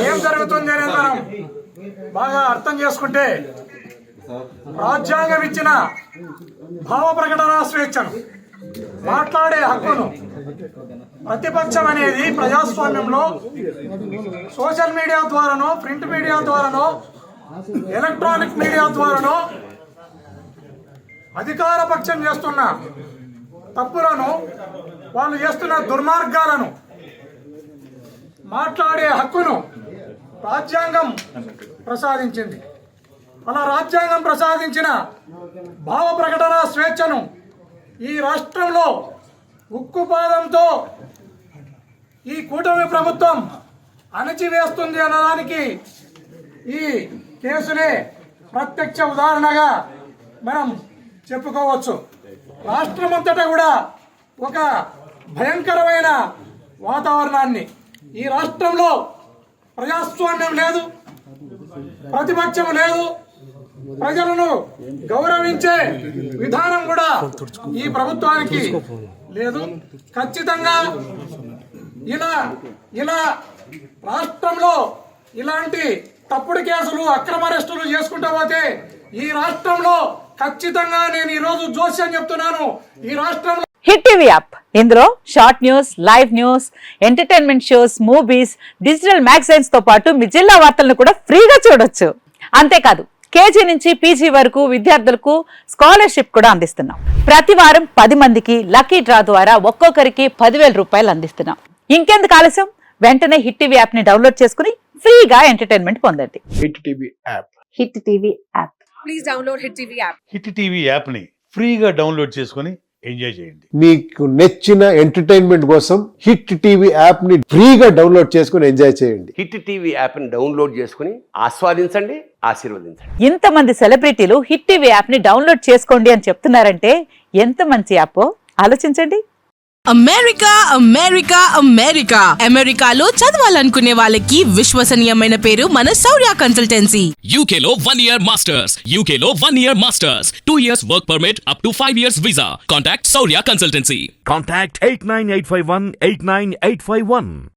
ఏం జరుగుతుంది అనేది మనం బాగా అర్థం చేసుకుంటే రాజ్యాంగం ఇచ్చిన భావ ప్రకటన స్వేచ్ఛను, మాట్లాడే హక్కును, ప్రతిపక్షం అనేది ప్రజాస్వామ్యంలో సోషల్ మీడియా ద్వారానో, ప్రింట్ మీడియా ద్వారానో, ఎలక్ట్రానిక్ మీడియా ద్వారానో అధికార పక్షం చేస్తున్న తప్పులను, వాళ్ళు చేస్తున్న దుర్మార్గాలను మాట్లాడే హక్కును రాజ్యాంగం ప్రసాదించింది. అలా రాజ్యాంగం ప్రసాదించిన భావ ప్రకటన స్వేచ్ఛను ఈ రాష్ట్రంలో ఉక్కుపాదంతో ఈ కూటమి ప్రభుత్వం అణచివేస్తుంది అన్నదానికి ఈ కేసులే ప్రత్యక్ష ఉదాహరణగా మనం చెప్పుకోవచ్చు. రాష్ట్రమంతటా కూడా ఒక భయంకరమైన వాతావరణాన్ని, ఈ రాష్ట్రంలో ప్రజాస్వామ్యం లేదు, ప్రతిపక్షం లేదు, ప్రజలను గౌరవించే విధానం కూడా ఈ ప్రభుత్వానికి లేదు. ఖచ్చితంగా ఇలా రాష్ట్రంలో ఇలాంటి తప్పుడు కేసులు, అక్రమ అరెస్టులు చేసుకుంటూ పోతే ఈ రాష్ట్రంలో ఖచ్చితంగా నేను ఈరోజు జోస్యం చెప్తున్నాను, ఈ రాష్ట్రంలో హిట్ టీవీ యాప్, ఇందులో short news, live news, entertainment shows, movies, digital magazines తో పాటు మీ జిల్లా వార్తలను కూడా ఫ్రీగా చూడొచ్చు. అంతేకాదు కేజీ నుంచి పీజీ వరకు విద్యార్థులకు స్కాలర్షిప్ కూడా అందిస్తున్నాం. ప్రతి వారం 10 మందికి లక్కీ డ్రా ద్వారా ఒక్కొక్కరికి 10,000 రూపాయలు అందిస్తున్నాం. ఇంకెందుకు ఆలస్యం, వెంటనే హిట్ టీవీ యాప్ ని డౌన్లోడ్ చేసుకుని ఫ్రీగా ఎంటర్టైన్మెంట్ పొందండి. Hit TV app. Hit TV app. Please download hit TV app. Hit TV app ని ఫ్రీగా డౌన్లోడ్ చేసుకుని ఎంజాయ్ చేయండి. మీకు నచ్చిన ఎంటర్టైన్మెంట్ కోసం హిట్ టీవీ యాప్ ని ఫ్రీగా డౌన్లోడ్ చేసుకుని ఎంజాయ్ చేయండి. హిట్ టీవీ యాప్ ని డౌన్లోడ్ చేసుకుని ఆస్వాదించండి, ఆశీర్వదించండి. ఇంతమంది సెలబ్రిటీలు హిట్ టీవీ యాప్ ని డౌన్లోడ్ చేసుకోండి అని చెప్తున్నారంటే ఎంత మంచి యాప్ ఆలోచించండి. అమెరికా అమెరికా అమెరికా అమెరికాలో చదవాలనుకునే వాళ్ళకి విశ్వసనీయమైన పేరు మన శౌర్య కన్సల్టెన్సీ. UK లో 1 year masters, UK లో 1 year masters, 2 years work permit up to 5 years visa. Contact Saurya Consultancy. Contact 89851 89851.